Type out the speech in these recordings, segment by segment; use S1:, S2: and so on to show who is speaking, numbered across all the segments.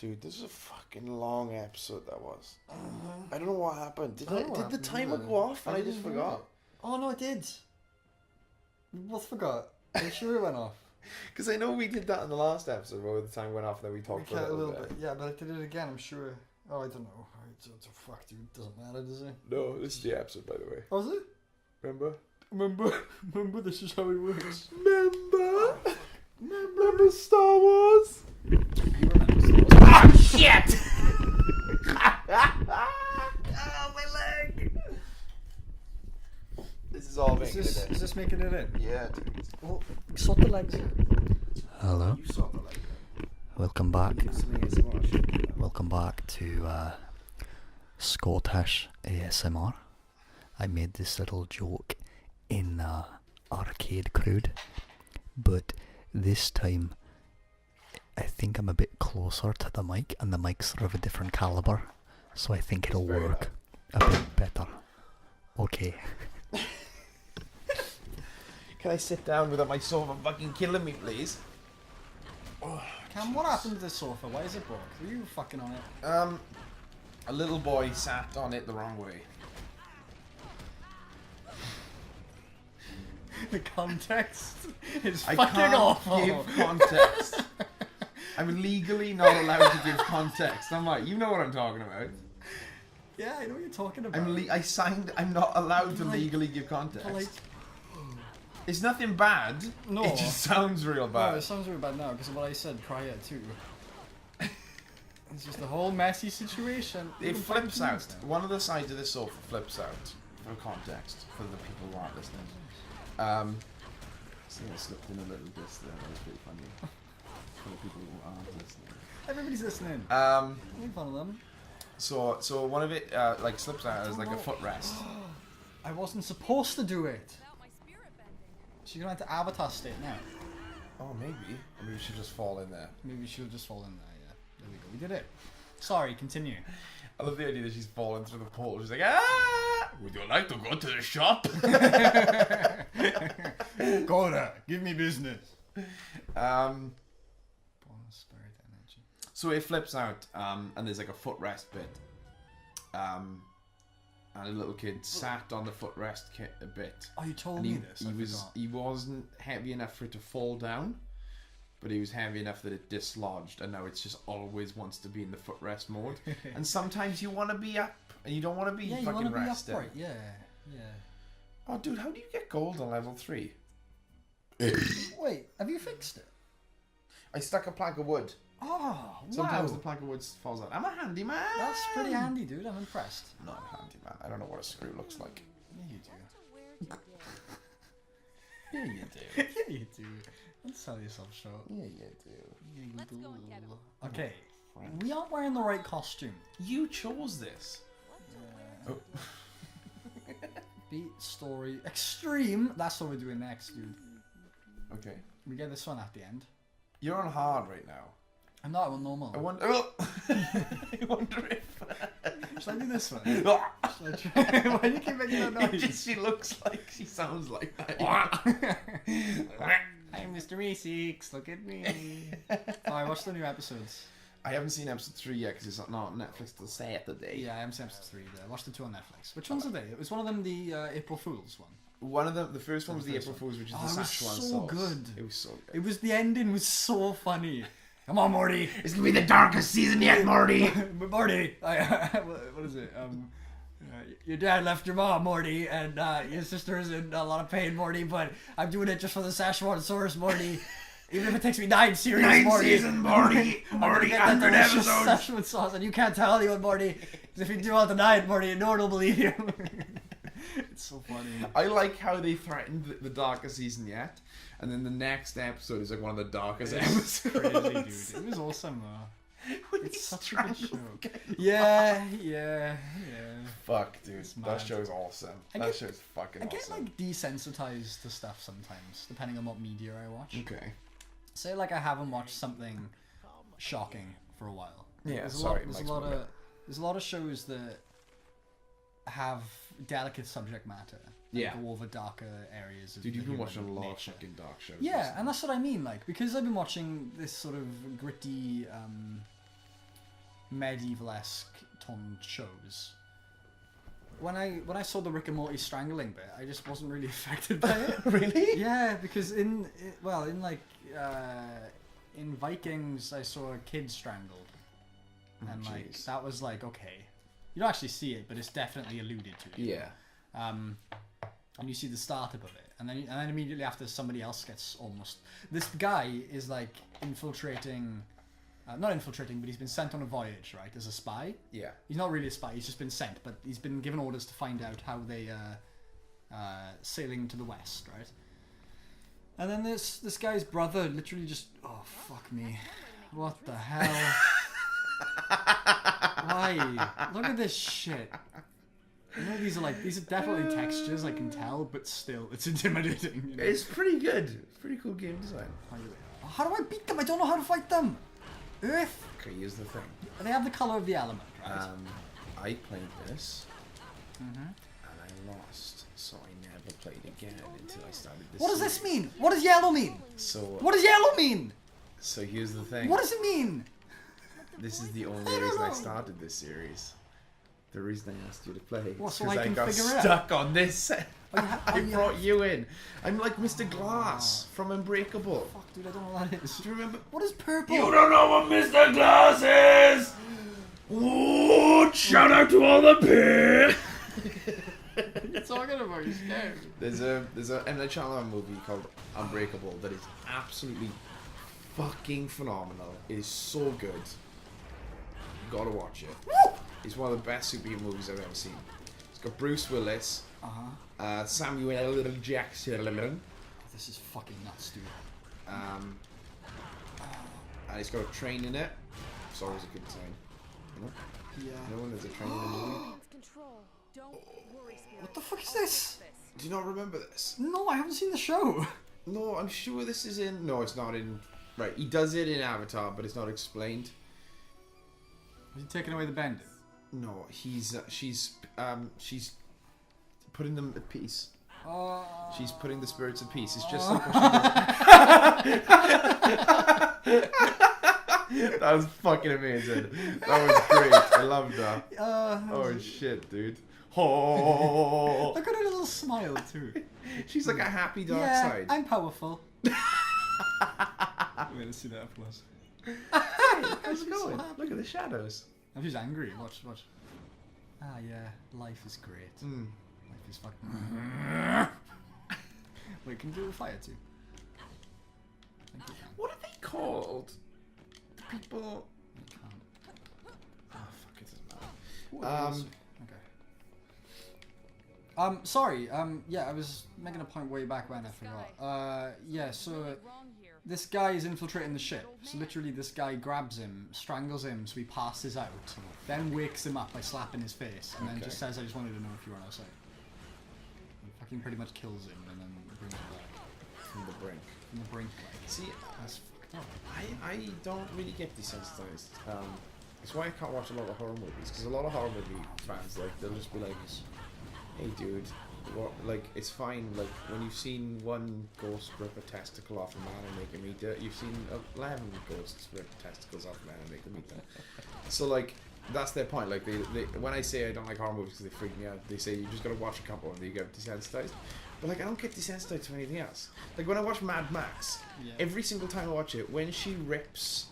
S1: Dude, this is a fucking long episode that was. I don't know what happened. Did the timer go off and I just forgot?
S2: Oh no, it did. We both forgot. I'm sure it went off.
S1: Because I know we did that in the last episode where the time went off and then we talked for a little bit.
S2: Yeah, but I did it again, I'm sure. Oh, I don't know. It's a fuck, dude. It doesn't matter, does it?
S1: No, this is the episode, by the way.
S2: Oh, is it? Remember, this is how it works.
S1: Remember Star Wars?
S2: Oh, shit!
S1: Oh, my leg! This is all making it in.
S2: Is this making it in?
S1: Yeah, dude.
S2: Well, sort the legs. Hello.
S1: You saw the leg.
S2: Welcome back. Welcome back to Scottish ASMR. I made this little joke in Arcade Crowd, but this time I think I'm a bit closer to the mic, and the mic's sort of a different caliber, so I think it'll work a bit better. Okay.
S1: Can I sit down without my sofa fucking killing me, please?
S2: Oh, Cam, what happened to the sofa? Why is it broke? Were you fucking on it?
S1: A little boy sat on it the wrong way.
S2: The context is
S1: I
S2: fucking
S1: can't
S2: awful.
S1: give context. I'm legally not allowed to give context. I'm like, you know what I'm talking about.
S2: Yeah, I know what you're talking about.
S1: I'm not allowed to legally give context. It's nothing bad.
S2: No.
S1: It just sounds real bad.
S2: No, it sounds real bad now because of what I said prior too. It's just a whole messy situation.
S1: It flips out. One of the sides of the sofa flips out. For context, for the people who aren't listening. I think I slipped in a little bit there. That was pretty funny. For the people who aren't listening.
S2: Everybody's listening. Make fun of them.
S1: So one of it like slips out as like a footrest.
S2: I wasn't supposed to do it. So you're gonna have to avatar state now.
S1: Oh, maybe. Or maybe we should just fall in there.
S2: Maybe she'll just fall in there, yeah. There we go. We did it. Sorry, continue.
S1: I love the idea that she's falling through the portal. She's like, ah! Would you like to go to the shop?
S2: Korra, give me business.
S1: Bonus spirit energy. So it flips out, and there's like a footrest bit. And a little kid sat on the footrest a bit.
S2: Oh, you told me this.
S1: He wasn't heavy enough for it to fall down, but he was heavy enough that it dislodged, and now it's just always wants to be in the footrest mode. And sometimes you want to be up, and you don't want to be fucking rested.
S2: Upright. Yeah.
S1: Oh, dude, how do you get gold on level 3?
S2: Wait, have you fixed it?
S1: I stuck a plank of wood.
S2: Oh,
S1: Sometimes
S2: wow.
S1: the plank of wood falls out. I'm a handyman.
S2: That's pretty handy, dude. I'm impressed.
S1: I'm not a handyman. I don't know what a screw looks like.
S2: Yeah, you do.
S1: Yeah, you do.
S2: Yeah, you do. Don't sell yourself short.
S1: Yeah, you do.
S3: Let's go and get him.
S2: Okay, we aren't wearing the right costume.
S1: You chose this.
S2: Yeah. Oh. Beat story extreme. That's what we're doing next, dude.
S1: Okay.
S2: We get this one at the end.
S1: You're on hard right now.
S2: I'm not on normal.
S1: I wonder. I wonder if.
S2: Should I do this one? Should I try? Why do you keep making that noise?
S1: She looks like she sounds like that.
S2: I'm Mr. Meeseeks. Look at me. Oh, I watched the new episodes.
S1: I haven't seen episode 3 yet because it's not on Netflix till Saturday.
S2: Yeah, I haven't seen episode 3 yet. I watched the 2 on Netflix. Which one's are they? It was one of them the April Fool's one.
S1: One of them, the first one was the April Fool's, which is the Szechuan sauce.
S2: So good.
S1: It was so good.
S2: It was the ending was so funny. Come on, Morty.
S1: It's gonna be the darkest season yet, Morty.
S2: Morty. What is it? Your dad left your mom, Morty, and your sister's in a lot of pain, Morty. But I'm doing it just for the Szechuan sauce, Morty. Even if it takes me 9 series,
S1: 9
S2: Morty.
S1: seasons, Morty. Morty, 100 episodes.
S2: Szechuan sauce, and you can't tell anyone, Morty. Because if you do all the 9, Morty, no one will believe you. It's so funny.
S1: I like how they threatened the darkest season yet, and then the next episode is like one of the darkest episodes.
S2: Crazy, dude. It was awesome, though. It's such a good show. Yeah.
S1: Fuck, dude. That show's awesome. That show's fucking awesome.
S2: I get like desensitized to stuff sometimes, depending on what media I watch.
S1: Okay.
S2: Say like I haven't watched something shocking for a while.
S1: Yeah,
S2: there's a lot of shows that have delicate subject matter.
S1: Yeah.
S2: Go over darker areas of
S1: Dude, you've been watching a lot
S2: nature.
S1: of fucking dark shows.
S2: Yeah,
S1: recently.
S2: and that's what I mean. Like, because I've been watching this sort of gritty,
S3: medieval-esque toned shows. When I saw the Rick and Morty strangling bit, I just wasn't really affected by it.
S1: Really?
S3: Yeah, because in Vikings, I saw a kid strangled, and like
S1: jeez.
S3: that was like okay. You don't actually see it, but it's definitely alluded to.
S1: Yeah.
S3: And you see the startup of it, and then immediately after, somebody else gets almost. This guy is like infiltrating, not infiltrating, but he's been sent on a voyage, right, as a spy.
S1: Yeah.
S3: He's not really a spy. He's just been sent, but he's been given orders to find out how they sailing to the west, right? And then this guy's brother literally just, oh fuck me, what the hell? Why? Look at this shit. I know these are definitely textures, I can tell, but still, it's intimidating. You know?
S1: It's pretty good. It's pretty cool game design.
S3: How do I beat them? I don't know how to fight them. Earth.
S1: Okay, here's the thing.
S3: They have the color of the element, right?
S1: I played this,
S3: Mm-hmm.
S1: and I lost, so I never played again until I started this.
S3: What does this mean? What does yellow mean?
S1: So
S3: What does yellow mean?
S1: So here's the thing.
S3: What does it mean?
S1: This is the only
S3: don't
S1: reason I
S3: know.
S1: started this series. The reason I asked you to play.
S3: What,
S1: is
S3: so
S1: 'cause
S3: I can
S1: got
S3: figure it out?
S1: stuck on this.
S3: Oh,
S1: I
S3: yeah.
S1: brought you in. I'm like Mr. Glass from Unbreakable.
S3: Fuck, dude, I don't know what that is.
S1: Do you remember?
S3: What is purple?
S1: You don't know what Mr. Glass is! Ooh, shout out to all the peer!
S3: What are you talking about? You're scared.
S1: There's a M. Night Shyamalan movie called Unbreakable that is absolutely fucking phenomenal. It is so good. You gotta watch it. It's one of the best superhero movies I've ever seen. It's got Bruce Willis, Samuel L. Jackson,
S3: This is fucking nuts, dude.
S1: and it's got a train in it. It's always a good sign. You know?
S3: Yeah.
S1: You know when there's a train in a movie?
S4: Control. Don't worry, Spirit.
S3: What the fuck is this?
S1: Do you not remember this?
S3: No, I haven't seen the show.
S1: No, I'm sure this is in. No, it's not in. Right, he does it in Avatar, but it's not explained.
S3: Is he taking away the bending?
S1: No, she's putting them at peace. She's putting the spirits at peace. It's just like what she does. That was fucking amazing. That was great. I loved that. Oh shit, dude. Oh.
S3: Look at her little smile too.
S1: She's like a happy dark
S3: Yeah,
S1: side.
S3: I'm powerful. Wait, let's see that up close.
S1: How's it going? Look at the shadows.
S3: Oh, she's angry. Watch. Ah, yeah. Life is great.
S1: Mm.
S3: Life is fucking. Wait, can you do the fire too? I think you can.
S1: What are they called? The people.
S3: You can't.
S1: Oh fuck! It doesn't matter.
S3: Ooh, it is. Okay. Sorry. Yeah, I was making a point way back when I forgot. Yeah. So
S4: Wrong here.
S3: this guy is infiltrating the ship. So literally, this guy grabs him, strangles him, so he passes out. Then wakes him up by slapping his face, and then
S1: Okay.
S3: just says, "I just wanted to know if you were on our side." And fucking pretty much kills him, and then brings him back
S1: From the brink.
S3: from the brink. Like,
S1: See,
S3: that's fucked up.
S1: I don't really get desensitized. That's why I can't watch a lot of horror movies, because a lot of horror movie fans, like, they'll just be like, "Hey, dude, what? Like, it's fine. Like, when you've seen one ghost rip a testicle off a man and make him eat it, you've seen 11 ghosts rip testicles off a man and make them eat them." So, like, that's their point. Like, they when I say I don't like horror movies because they freak me out, they say you just gotta watch a couple and then you get desensitized. But like, I don't get desensitized to anything else. Like when I watch Mad Max,
S3: Yeah.
S1: every single time I watch it, when she rips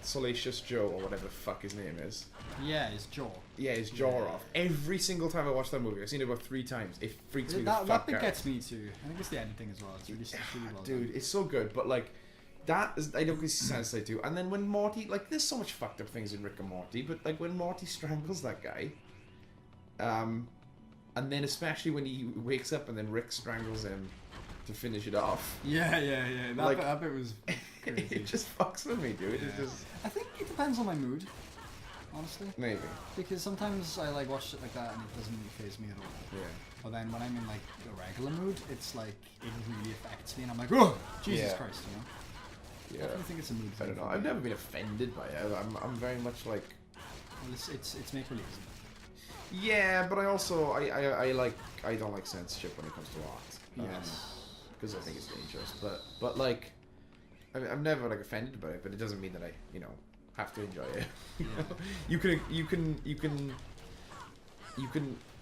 S1: Salacious Joe or whatever the fuck his name is,
S3: Yeah, his jaw.
S1: yeah, his jaw off. Every single time I watch that movie, I've seen it about 3 times. It freaks me the
S3: That
S1: fuck
S3: bit
S1: out.
S3: gets me too. I think it's the editing as well. It's really well
S1: Dude,
S3: done.
S1: it's so good, but like that is I don't get desensitized to. And then when Morty, like, there's so much fucked up things in Rick and Morty, but like when Morty strangles that guy, and then especially when he wakes up and then Rick strangles him to finish it off,
S3: Yeah. That,
S1: Like-
S3: that bit was crazy.
S1: it just fucks with me, dude.
S3: Yeah.
S1: It's just
S3: I think it depends on my mood, honestly.
S1: maybe,
S3: Because sometimes I like watch shit like that and it doesn't really faze me at all.
S1: yeah.
S3: But then when I'm in like a regular mood, it's like it really affects me, and I'm like, oh, Jesus
S1: Yeah.
S3: Christ, you know.
S1: Yeah,
S3: I think it's a mood
S1: I
S3: thing.
S1: don't know.
S3: for
S1: I've
S3: me.
S1: never been offended by it. I'm very much like,
S3: Well, it's make believe.
S1: yeah, but I also I don't like censorship when it comes to art.
S3: Yes.
S1: Because I think it's dangerous. But like, I'm never like offended by it. But it doesn't mean that I have to enjoy it. You can.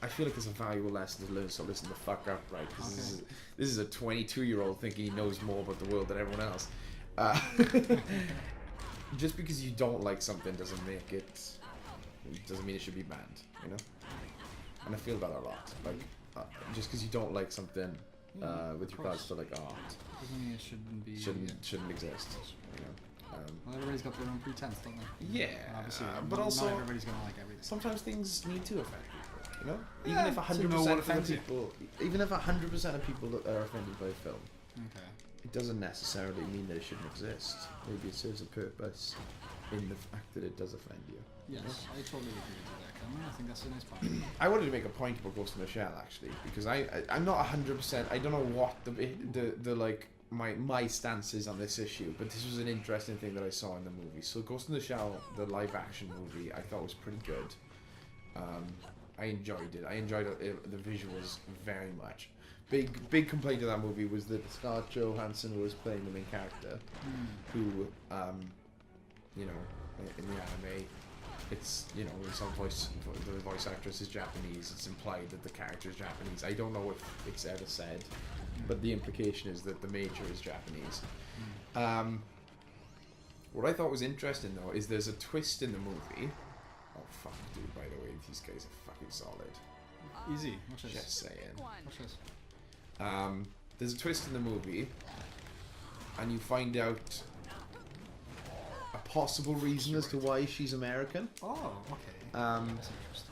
S1: I feel like it's a valuable lesson to learn. So listen the fuck up, right? Because this is a 22-year-old thinking he knows more about the world than everyone else. Just because you don't like something doesn't mean it should be banned, you know. And I feel that a lot. Like just because you don't like something with regards to like art
S3: doesn't mean it
S1: shouldn't exist, you know.
S3: Well, everybody's got their own pretense, don't they?
S1: Yeah,
S3: Obviously,
S1: but
S3: not
S1: also
S3: everybody's gonna like everything.
S1: sometimes things need to offend people, you know.
S3: Yeah,
S1: Even if 100%
S3: offends
S1: of people, even if 100% of people that are offended by a film,
S3: Okay.
S1: it doesn't necessarily mean that it shouldn't exist. Maybe it serves a purpose in the fact that it does offend you.
S3: Yes, I totally agree with that, Cameron. I think that's a nice point.
S1: I wanted to make a point about Ghost in the Shell actually, because I'm not 100%. I don't know what the like my stance is on this issue, but this was an interesting thing that I saw in the movie. So Ghost in the Shell, the live action movie, I thought was pretty good. I enjoyed it. I enjoyed the visuals very much. Big complaint of that movie was that Scarlett Johansson, who was playing the main character, who you know, in the anime, it's, you know, the voice actress is Japanese. It's implied that the character is Japanese. I don't know if it's ever said, but the implication is that the major is Japanese. What I thought was interesting though is there's a twist in the movie. Oh fuck, dude! By the way, these guys are fucking solid.
S3: Easy. Watch this.
S1: Just saying.
S3: Watch this.
S1: There's a twist in the movie, and you find out a possible reason as to why she's American.
S3: Oh, okay.
S1: Um,
S3: That's interesting.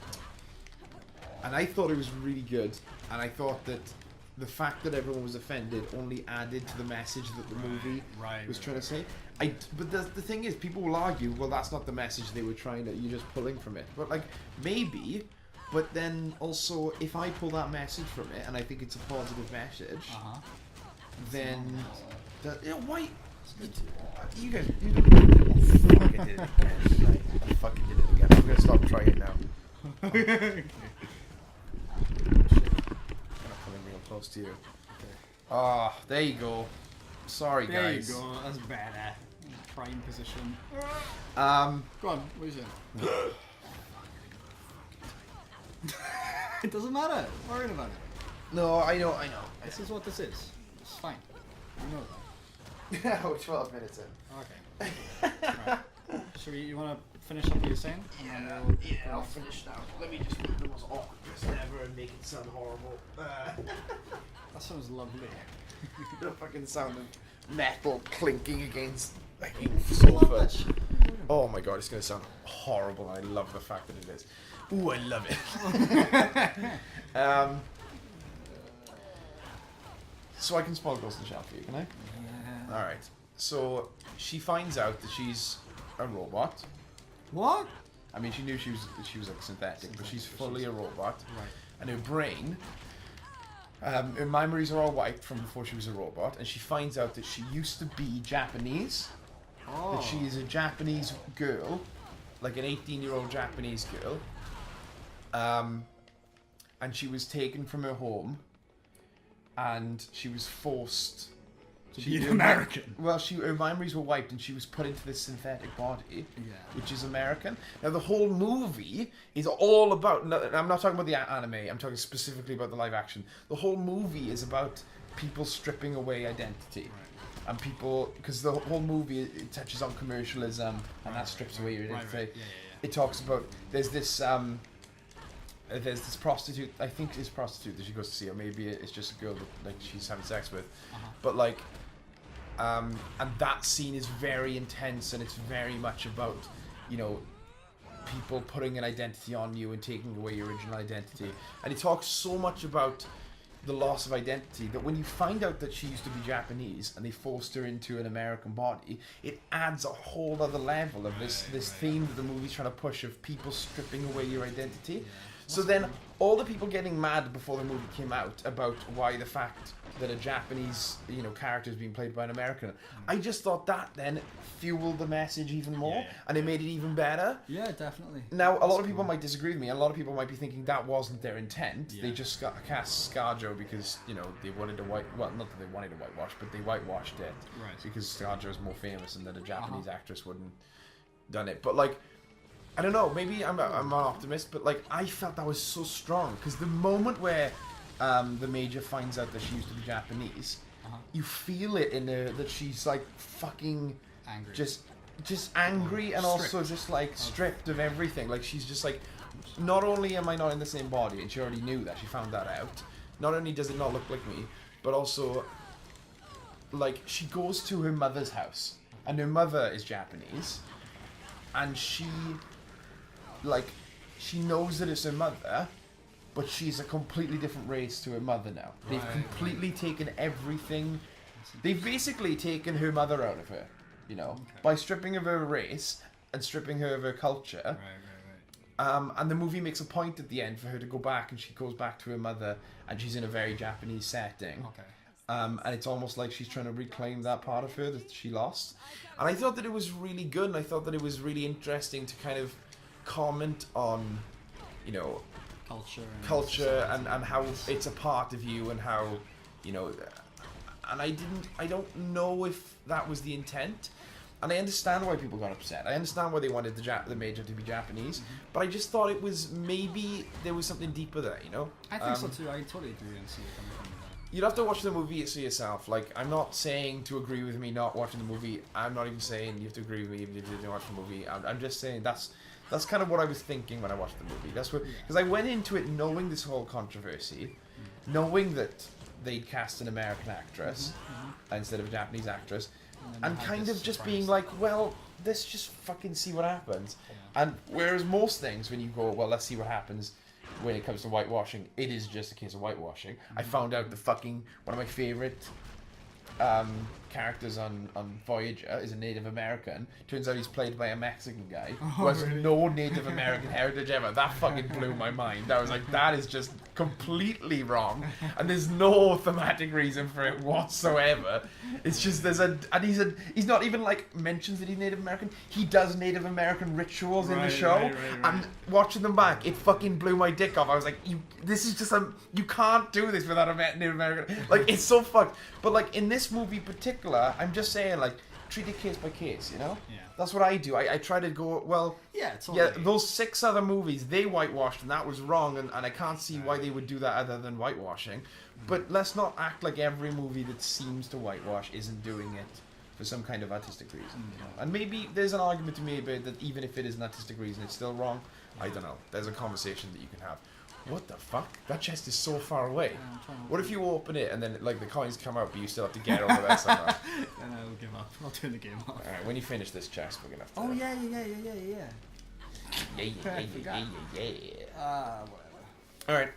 S1: And I thought it was really good, and I thought that the fact that everyone was offended only added to the message that the movie was trying to say. But the thing is, people will argue, well, that's not the message they were trying to, you're just pulling from it. But like, maybe, but then also, if I pull that message from it, and I think it's a positive message, then, why, you guys, fucking did it again. I fucking did it again. I'm gonna stop trying now.
S3: Okay.
S1: Close to you. Ah, there you go. Sorry, guys.
S3: There you go. That's better. Prime position. Go
S1: Um,
S3: on. What are you saying? It doesn't matter. Worrying about it.
S1: no, I know.
S3: This is what this is. It's fine. You know
S1: Yeah, we're 12 minutes in.
S3: that. Okay. Right. Should we? You want to finish up what you're saying? And then we'll
S1: I'll finish now. Let me just do the most awkward person ever and make it sound horrible.
S3: That sounds lovely.
S1: The fucking sound of metal clinking against sofa. Oh my god, it's gonna sound horrible. I love the fact that it is. Ooh, I love it. So I can spoil Ghost in the Shell for you, can I?
S3: Yeah.
S1: Alright. So she finds out that she's a robot.
S3: What?
S1: I mean, she knew she was like synthetic, but she's fully a robot.
S3: Right.
S1: And her brain, her memories are all wiped from before she was a robot, and she finds out that she used to be Japanese.
S3: Oh.
S1: That she is a Japanese girl, like an 18-year-old Japanese girl. And she was taken from her home, and she was forced
S3: to be an American.
S1: Well, her memories were wiped, and she was put into this synthetic body,
S3: Yeah.
S1: which is American. Now, the whole movie is all about. No, I'm not talking about the anime. I'm talking specifically about the live action. The whole movie is about people stripping away identity, and people, because the whole movie it touches on commercialism, and that strips away your identity.
S3: Right. Yeah.
S1: It talks about there's this prostitute. I think it's prostitute that she goes to see, or maybe it's just a girl that like she's having sex with, but like. And that scene is very intense, and it's very much about, you know, people putting an identity on you and taking away your original identity. And it talks so much about the loss of identity that when you find out that she used to be Japanese and they forced her into an American body, it adds a whole other level of this theme that the movie's trying to push of people stripping away your identity. Yeah. So then all the people getting mad before the movie came out about why the fact that a Japanese, you know, character is being played by an American, I just thought that then fueled the message even more, and it made it even better.
S3: Yeah, definitely.
S1: Now, a lot of people might disagree with me, and a lot of people might be thinking that wasn't their intent. Yeah. They just cast ScarJo because, you know, they wanted to not that they wanted to whitewash, but they whitewashed it.
S3: Right.
S1: Because ScarJo is more famous, and that a Japanese actress wouldn't done it. But like, I don't know. Maybe I'm an optimist, but like I felt that was so strong because the moment where the Major finds out that she used to be Japanese, you feel it in her that she's like fucking
S3: Angry.
S1: just angry and also
S3: Stripped.
S1: just like stripped of everything. Like she's just like, not only am I not in the same body, and she already knew that, she found that out. Not only does it not look like me, but also like she goes to her mother's house, and her mother is Japanese, and she knows that it's her mother, but she's a completely different race to her mother now. They've completely taken everything. They've basically taken her mother out of her, you know, by stripping of her race and stripping her of her culture.
S3: Right.
S1: And the movie makes a point at the end for her to go back, and she goes back to her mother, and she's in a very Japanese setting.
S3: Okay.
S1: And it's almost like she's trying to reclaim that part of her that she lost. And I thought that it was really good, and I thought that it was really interesting to kind of comment on, you know, culture and how it's a part of you, and how, you know, and I don't know if that was the intent. And I understand why people got upset. I understand why they wanted the Major to be Japanese, but I just thought it was, maybe there was something deeper there, you know?
S3: I think so too. I totally agree and see it coming from that.
S1: You'd have to watch the movie to see yourself. Like, I'm not saying to agree with me not watching the movie. I'm not even saying you have to agree with me even if you didn't watch the movie. I'm just saying that's kind of what I was thinking when I watched the movie. That's what, because I went into it knowing this whole controversy, knowing that they'd cast an American actress instead of a Japanese actress, and kind of just being like, well, let's just fucking see what happens.
S3: Yeah.
S1: And whereas most things, when you go, well, let's see what happens when it comes to whitewashing, it is just a case of whitewashing. I found out the fucking, one of my favourite characters on Voyager is a Native American. Turns out he's played by a Mexican guy who has no Native American heritage ever. That fucking blew my mind. I was like, that is just completely wrong, and there's no thematic reason for it whatsoever. It's just he's not even like mentions that he's Native American. He does Native American rituals in the show,
S3: right.
S1: and watching them back, it fucking blew my dick off. I was like, this is just you can't do this without a Native American. Like, it's so fucked. But like in this movie particular, I'm just saying, like, treat it case by case, you know?
S3: Yeah.
S1: That's what I do. I try to go, well,
S3: It's all
S1: yeah,
S3: right.
S1: those 6 other movies, they whitewashed, and that was wrong, and I can't see why they would do that other than whitewashing. But let's not act like every movie that seems to whitewash isn't doing it for some kind of artistic reason. You know? And maybe there's an argument to be made that even if it is an artistic reason, it's still wrong. I don't know. There's a conversation that you can have. What the fuck? That chest is so far away. What if you open it and then like the coins come out, but you still have to get over there somehow?
S3: And I'll give up. I'll turn the game off.
S1: Alright, when you finish this chest, we're gonna have to...
S3: Oh yeah.
S1: Yeah.
S3: I forgot.
S1: Yeah.
S3: Whatever.
S1: Alright,